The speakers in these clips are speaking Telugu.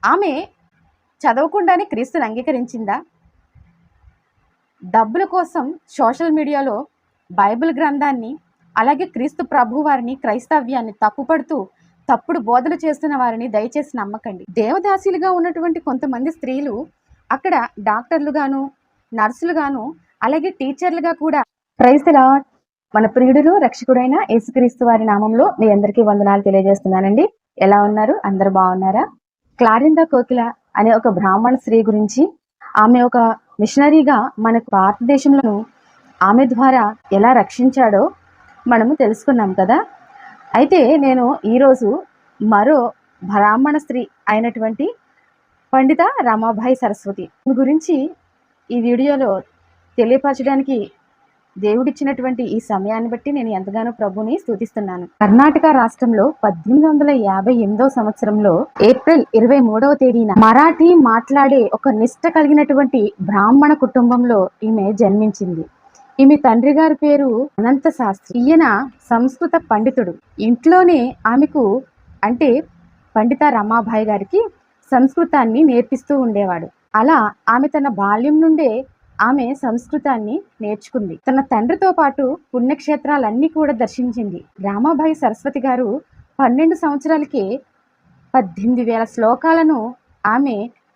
ఆమె చదవకుండానే క్రీస్తుని అంగీకరించిందా? డబ్బుల కోసం సోషల్ మీడియాలో బైబిల్ గ్రంథాన్ని, అలాగే క్రీస్తు ప్రభువారిని, క్రైస్తవ్యాన్ని తప్పుపడుతూ తప్పుడు బోధలు చేస్తున్న వారిని దయచేసి నమ్మకండి. దేవదాసీలుగా ఉన్నటువంటి కొంతమంది స్త్రీలు అక్కడ డాక్టర్లుగాను, నర్సులుగాను, అలాగే టీచర్లుగా కూడా. Praise the Lord. మన ప్రియుడును రక్షకుడైన యేసుక్రీస్తు వారి నామంలో మీ అందరికీ వందనాలు తెలియజేస్తున్నానండి. ఎలా ఉన్నారు? అందరు బాగున్నారా? క్లారిందా కోకిల అనే ఒక బ్రాహ్మణ స్త్రీ గురించి, ఆమె ఒక మిషనరీగా మనకు భారతదేశంలో ఆమె ద్వారా ఎలా రక్షించాడో మనము తెలుసుకున్నాం కదా. అయితే నేను ఈరోజు మరో బ్రాహ్మణ స్త్రీ అయినటువంటి పండిత రమాబాయి సరస్వతి గురించి ఈ వీడియోలో తెలియపరచడానికి దేవుడిచ్చినటువంటి ఈ సమయాన్ని బట్టి నేను ఎంతగానో ప్రభుని స్తుతిస్తున్నాను. కర్ణాటక రాష్ట్రంలో 1858 సంవత్సరంలో ఏప్రిల్ 23వ తేదీన మరాఠీ మాట్లాడే ఒక నిష్ట కలిగినటువంటి బ్రాహ్మణ కుటుంబంలో ఈమె జన్మించింది. ఈమె తండ్రి గారి పేరు అనంత శాస్త్రి. ఈయన సంస్కృత పండితుడు. ఇంట్లోనే ఆమెకు అంటే పండిత రమాబాయి గారికి సంస్కృతాన్ని నేర్పిస్తూ ఉండేవాడు. అలా ఆమె తన బాల్యం నుండే ఆమె సంస్కృతాన్ని నేర్చుకుంది. తన తండ్రితో పాటు పుణ్యక్షేత్రాలన్నీ కూడా దర్శించింది. రమాబాయి సరస్వతి గారు 12 సంవత్సరాలకే 18,000 శ్లోకాలను ఆమె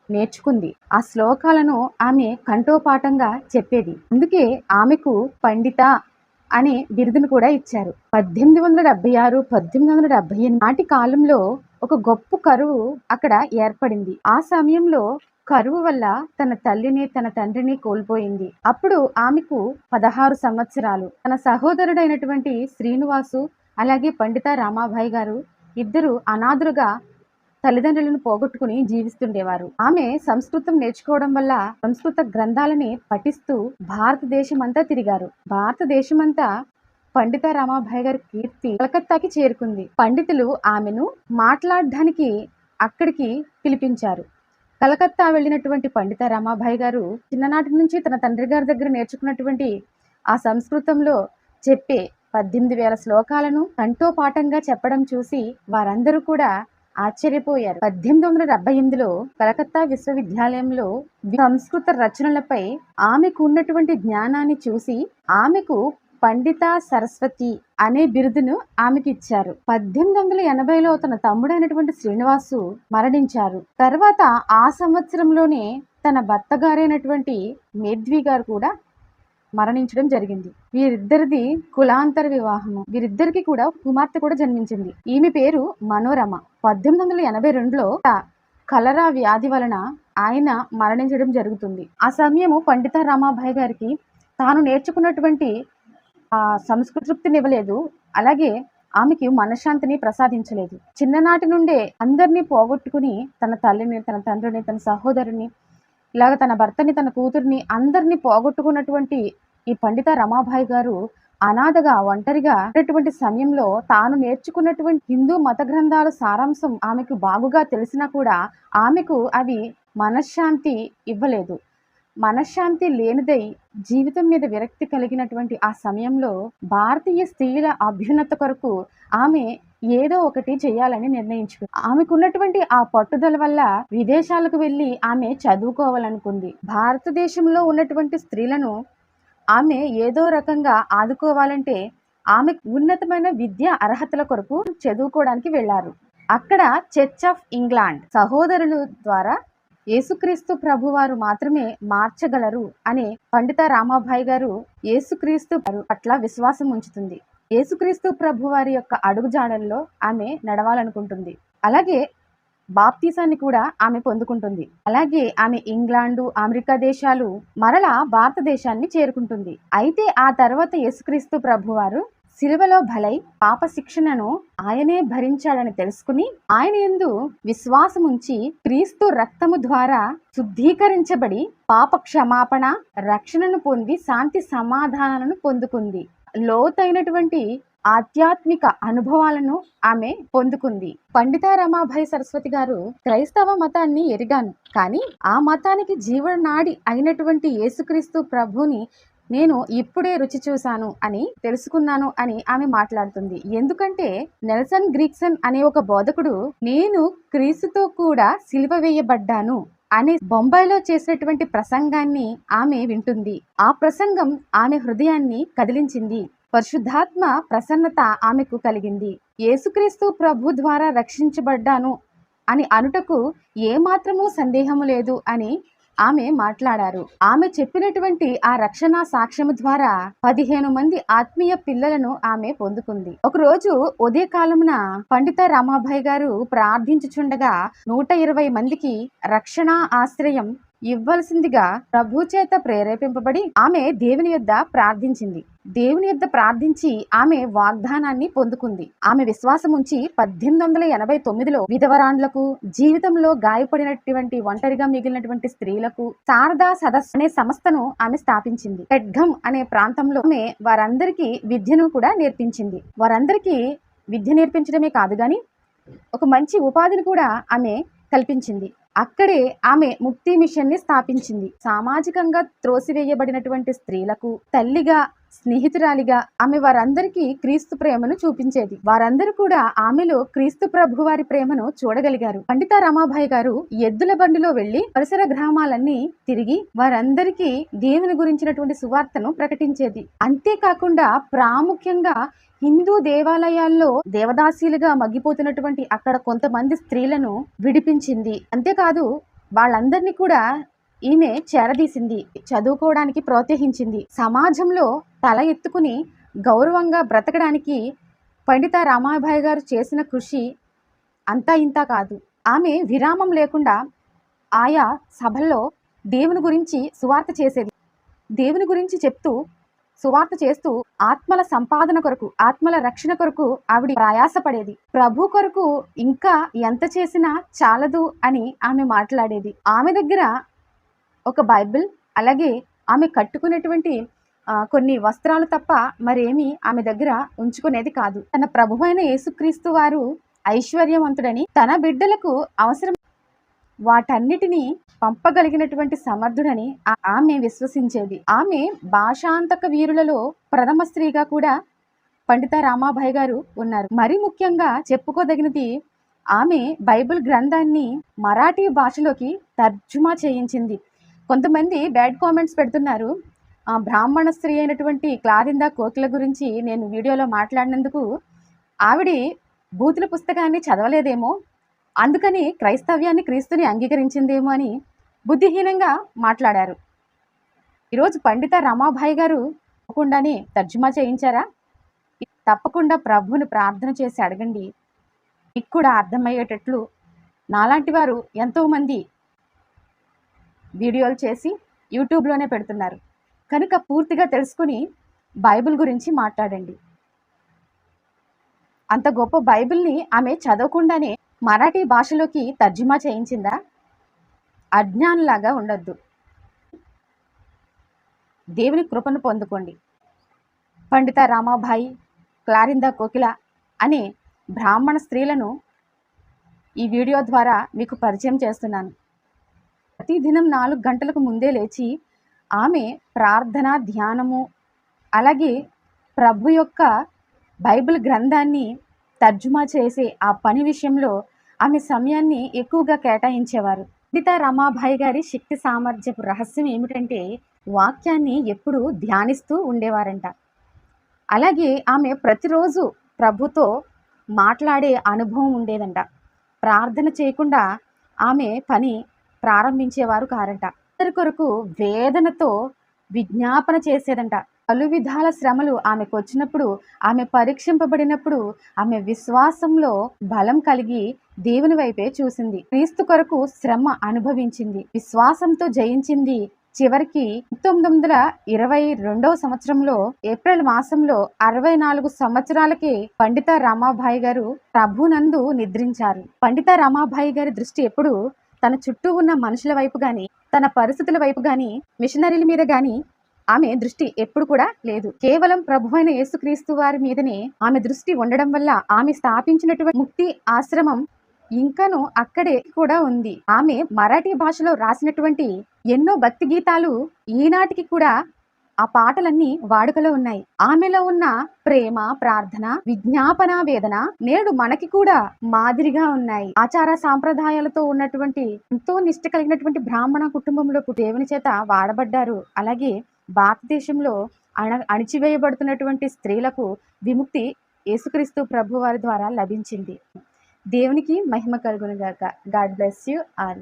నేర్చుకుంది. ఆ శ్లోకాలను ఆమె కంఠోపాఠంగా చెప్పేది. అందుకే ఆమెకు పండిత అనే బిరుదును కూడా ఇచ్చారు. 1876, 1878 నాటి కాలంలో ఒక గొప్ప కరువు అక్కడ ఏర్పడింది. ఆ సమయంలో కరువు వల్ల తన తల్లిని తన తండ్రిని కోల్పోయింది. అప్పుడు ఆమెకు 16 సంవత్సరాలు. తన సహోదరుడైనటువంటి శ్రీనివాసు అలాగే పండిత రమాబాయి గారు ఇద్దరు అనాథులుగా తల్లిదండ్రులను పోగొట్టుకుని జీవిస్తుండేవారు. ఆమె సంస్కృతం నేర్చుకోవడం వల్ల సంస్కృత గ్రంథాలని పఠిస్తూ భారతదేశమంతా తిరిగారు. భారతదేశమంతా పండిత రమాబాయి గారి కీర్తి కలకత్తాకి చేరుకుంది. పండితులు ఆమెను మాట్లాడడానికి అక్కడికి పిలిపించారు. కలకత్తా వెళ్ళినటువంటి పండిత రమాబాయి గారు చిన్ననాటి నుంచి తన తండ్రి గారి దగ్గర నేర్చుకున్నటువంటి ఆ సంస్కృతంలో చెప్పే 18,000 శ్లోకాలను కంఠోపాఠంగా చెప్పడం చూసి వారందరూ కూడా ఆశ్చర్యపోయారు. 1878లో కలకత్తా విశ్వవిద్యాలయంలో సంస్కృత రచనలపై ఆమెకు ఉన్నటువంటి జ్ఞానాన్ని చూసి ఆమెకు పండిత సరస్వతి అనే బిరుదును ఆమెకి ఇచ్చారు. 1880లో తన తమ్ముడైనటువంటి శ్రీనివాసు మరణించారు. తర్వాత ఆ సంవత్సరంలోనే తన భర్త గారైనటువంటి మేధ్వి గారు కూడా మరణించడం జరిగింది. వీరిద్దరిది కులాంతర వివాహము. వీరిద్దరికి కూడా కుమార్తె కూడా జన్మించింది. ఈమె పేరు మనోరమ. 1882లో కలరా వ్యాధి వలన ఆయన మరణించడం జరుగుతుంది. ఆ సమయము పండిత రమాబాయి గారికి తాను నేర్చుకున్నటువంటి సంస్కృతినివ్వలేదు, అలాగే ఆమెకి మనశ్శాంతిని ప్రసాదించలేదు. చిన్ననాటి నుండే అందరినీ పోగొట్టుకుని తన తల్లిని, తన తండ్రిని, తన సహోదరుని, ఇలాగ తన భర్తని, తన కూతుర్ని అందరినీ పోగొట్టుకున్నటువంటి ఈ పండిత రమాబాయి గారు అనాథగా ఒంటరిగా ఉన్నటువంటి సమయంలో తాను నేర్చుకున్నటువంటి హిందూ మత గ్రంథాల సారాంశం ఆమెకు బాగుగా తెలిసినా కూడా ఆమెకు అవి మనశ్శాంతి ఇవ్వలేదు. మనశ్శాంతి లేనిదై జీవితం మీద విరక్తి కలిగినటువంటి ఆ సమయంలో భారతీయ స్త్రీల అభ్యున్నత కొరకు ఆమె ఏదో ఒకటి చేయాలని నిర్ణయించుకుంది. ఆమెకున్నటువంటి ఆ పట్టుదల వల్ల విదేశాలకు వెళ్ళి ఆమె చదువుకోవాలనుకుంది. భారతదేశంలో ఉన్నటువంటి స్త్రీలను ఆమె ఏదో రకంగా ఆదుకోవాలంటే ఆమె ఉన్నతమైన విద్యా అర్హతల కొరకు చదువుకోవడానికి వెళ్లారు. అక్కడ చర్చ్ ఆఫ్ ఇంగ్లాండ్ సహోదరుల ద్వారా యేసుక్రీస్తు ప్రభువారు మాత్రమే మార్చగలరు అనే పండిత రమాబాయి గారు యేసుక్రీస్తు పట్ల విశ్వాసం ఉంచుతుంది. యేసుక్రీస్తు ప్రభువారి యొక్క అడుగుజాడల్లో ఆమె నడవాలనుకుంటుంది. అలాగే బాప్తీసాన్ని కూడా ఆమె పొందుకుంటుంది. అలాగే ఆమె ఇంగ్లాండు, అమెరికా దేశాలు మరలా భారతదేశాన్ని చేరుకుంటుంది. అయితే ఆ తర్వాత యేసుక్రీస్తు ప్రభువారు సిలువలో బలై పాప శిక్షణను ఆయనే భరించాడని తెలుసుకుని ఆయన యందు విశ్వాసముంచి క్రీస్తు రక్తము ద్వారా శుద్ధీకరించబడి పాప క్షమాపణ, రక్షణను పొంది శాంతి సమాధానాలను పొందుకుంది. లోతైనటువంటి ఆధ్యాత్మిక అనుభవాలను ఆమె పొందుకుంది. పండిత రమాబాయి సరస్వతి గారు క్రైస్తవ మతాన్ని ఎరిగాను, కానీ ఆ మతానికి జీవనాడి అయినటువంటి యేసుక్రీస్తు ప్రభుని నేను ఇప్పుడే రుచి చూశాను అని తెలుసుకున్నాను అని ఆమె మాట్లాడుతుంది. ఎందుకంటే నెల్సన్ గ్రీక్సన్ అనే ఒక బోధకుడు నేను క్రీస్తుతో కూడా సిలువ వేయబడ్డాను అనే బొంబాయిలో చేసినటువంటి ప్రసంగాన్ని ఆమె వింటుంది. ఆ ప్రసంగం ఆమె హృదయాన్ని కదిలించింది. పరిశుద్ధాత్మ ప్రసన్నత ఆమెకు కలిగింది. యేసుక్రీస్తు ప్రభు ద్వారా రక్షించబడ్డాను అని అనుటకు ఏమాత్రమూ సందేహము లేదు అని ఆమె మాట్లాడారు. ఆమె చెప్పినటువంటి ఆ రక్షణ సాక్ష్యము ద్వారా 15 మంది ఆత్మీయ పిల్లలను ఆమె పొందుకుంది. ఒకరోజు ఉదయకాలమున పండిత రామాభాయ్ గారు ప్రార్థించుచుండగా 120 మందికి రక్షణ ఆశ్రయం ఇవ్వాల్సిందిగా ప్రభు చేత ప్రేరేపింపబడి ఆమె దేవుని యొద్ద ప్రార్థించింది. దేవుని యొద్ద ప్రార్థించి ఆమె వాగ్దానాన్ని పొందుకుంది. ఆమె విశ్వాసం ఉంచి 1889లో విధవరాండ్లకు, జీవితంలో గాయపడినటువంటి ఒంటరిగా మిగిలినటువంటి స్త్రీలకు శారదా సదస్సు అనే సంస్థను ఆమె స్థాపించింది. పెడ్గమ్ అనే ప్రాంతంలో ఆమె వారందరికీ విద్యను కూడా నేర్పించింది. వారందరికీ విద్య నేర్పించడమే కాదు గాని ఒక మంచి ఉపాధిని కూడా ఆమె కల్పించింది. అక్కడే ఆమె ముక్తి మిషన్ ని స్థాపించింది. సామాజికంగా త్రోసివేయబడినటువంటి స్త్రీలకు తల్లిగా, స్నేహితురాలిగా ఆమె వారందరికీ క్రీస్తు ప్రేమను చూపించేది. వారందరూ కూడా ఆమెలో క్రీస్తు ప్రభు వారి ప్రేమను చూడగలిగారు. పండిత రామాభాయ్ గారు ఎద్దుల బండిలో వెళ్లి పరిసర గ్రామాలన్నీ తిరిగి వారందరికీ దేవుని గురించినటువంటి సువార్తను ప్రకటించేది. అంతేకాకుండా ప్రాముఖ్యంగా హిందూ దేవాలయాల్లో దేవదాసీలుగా మగ్గిపోతున్నటువంటి అక్కడ కొంతమంది స్త్రీలను విడిపించింది. అంతేకాదు వాళ్ళందరినీ కూడా ఈమె చేరదీసింది, చదువుకోవడానికి ప్రోత్సహించింది. సమాజంలో తల ఎత్తుకుని గౌరవంగా బ్రతకడానికి పండిత రామాభాయ్ గారు చేసిన కృషి అంతా ఇంతా కాదు. ఆమె విరామం లేకుండా ఆయా సభల్లో దేవుని గురించి సువార్త చేసేది. దేవుని గురించి చెప్తూ సువార్త చేస్తూ ఆత్మల సంపాదన కొరకు, ఆత్మల రక్షణ కొరకు ఆవిడ ప్రయాసపడేది. ప్రభు కొరకు ఇంకా ఎంత చేసినా చాలదు అని ఆమె మాట్లాడేది. ఆమె దగ్గర ఒక బైబిల్, అలాగే ఆమె కట్టుకునేటువంటి కొన్ని వస్త్రాలు తప్ప మరేమీ ఆమె దగ్గర ఉంచుకునేది కాదు. తన ప్రభువైన యేసుక్రీస్తు వారు ఐశ్వర్యవంతుడని, తన బిడ్డలకు అవసరం వాటన్నిటినీ పంపగలిగినటువంటి సమర్థుడని ఆమె విశ్వసించేది. ఆమె భాషాంతక వీరులలో ప్రథమ స్త్రీగా కూడా పండిత రామాభాయ్ గారు ఉన్నారు. మరి ముఖ్యంగా చెప్పుకోదగినది ఆమె బైబిల్ గ్రంథాన్ని మరాఠీ భాషలోకి తర్జుమా చేయించింది. కొంతమంది బ్యాడ్ కామెంట్స్ పెడుతున్నారు. బ్రాహ్మణ స్త్రీ అయినటువంటి క్లారిందా కోకిల గురించి నేను వీడియోలో మాట్లాడినందుకు ఆవిడ బూతుల పుస్తకాన్ని చదవలేదేమో, అందుకని క్రైస్తవ్యాన్ని, క్రీస్తుని అంగీకరించిందేమో అని బుద్ధిహీనంగా మాట్లాడారు. ఈరోజు పండిత రామాభాయ్ గారు తప్పకుండానే తర్జుమా చేయించారా? తప్పకుండా ప్రభువుని ప్రార్థన చేసి అడగండి. మీకు కూడా అర్థమయ్యేటట్లు నాలాంటి వారు ఎంతోమంది వీడియోలు చేసి యూట్యూబ్లోనే పెడుతున్నారు కనుక పూర్తిగా తెలుసుకుని బైబిల్ గురించి మాట్లాడండి. అంత గొప్ప బైబిల్ని ఆమె చదవకుండానే మరాఠీ భాషలోకి తర్జుమా చేయించిందా? అజ్ఞానులాగా ఉండొద్దు. దేవుని కృపను పొందుకోండి. పండిత రామాభాయ్, క్లారిందా కోకిల అనే బ్రాహ్మణ స్త్రీలను ఈ వీడియో ద్వారా మీకు పరిచయం చేస్తున్నాను. ప్రతిదినం 4 గంటలకు ముందే లేచి ఆమె ప్రార్థన, ధ్యానము, అలాగే ప్రభు యొక్క బైబిల్ గ్రంథాన్ని తర్జుమా చేసే ఆ పని విషయంలో ఆమె సమయాన్ని ఎక్కువగా కేటాయించేవారు. పండిత రామాభాయ్ గారి శక్తి సామర్థ్యపు రహస్యం ఏమిటంటే వాక్యాన్ని ఎప్పుడూ ధ్యానిస్తూ ఉండేవారంట. అలాగే ఆమె ప్రతిరోజు ప్రభుతో మాట్లాడే అనుభవం ఉండేదంట. ప్రార్థన చేయకుండా ఆమె పని ప్రారంభించేవారు కారంట. అందరి కొరకు వేదనతో విజ్ఞాపన చేసేదంట. పలు విధాల శ్రమలు ఆమెకు వచ్చినప్పుడు, ఆమె పరీక్షింపబడినప్పుడు ఆమె విశ్వాసంలో బలం కలిగి దేవుని వైపే చూసింది. క్రీస్తు కొరకు శ్రమ అనుభవించింది, విశ్వాసంతో జయించింది. చివరికి 1922వ సంవత్సరంలో ఏప్రిల్ మాసంలో 64 సంవత్సరాలకే పండిత రామాభాయ్ గారు ప్రభునందు నిద్రించారు. పండిత రామాభాయ్ గారి దృష్టి ఎప్పుడు తన చుట్టూ ఉన్న మనుషుల వైపు గాని, తన పరిస్థితుల వైపు గాని, మిషనరీల మీద గాని ఆమె దృష్టి ఎప్పుడు కూడా లేదు. కేవలం ప్రభువైన యేసుక్రీస్తు వారి మీదనే ఆమె దృష్టి ఉండడం వల్ల ఆమె స్థాపించినటువంటి ముక్తి ఆశ్రమం ఇంకను అక్కడే కూడా ఉంది. ఆమె మరాఠీ భాషలో రాసినటువంటి ఎన్నో భక్తి గీతాలు ఈనాటికి కూడా ఆ పాటలన్నీ వాడుకలో ఉన్నాయి. ఆమెలో ఉన్న ప్రేమ, ప్రార్థన, విజ్ఞాపన, వేదన నేడు మనకి కూడా మాదిరిగా ఉన్నాయి. ఆచార సాంప్రదాయాలతో ఉన్నటువంటి ఎంతో నిష్ట కలిగినటువంటి బ్రాహ్మణ కుటుంబంలో దేవుని చేత వాడబడ్డారు. అలాగే భారతదేశంలో అణిచివేయబడుతున్నటువంటి స్త్రీలకు విముక్తి యేసుక్రీస్తు ప్రభువారి ద్వారా లభించింది. దేవునికి మహిమ కలుగును గాక. God bless you all.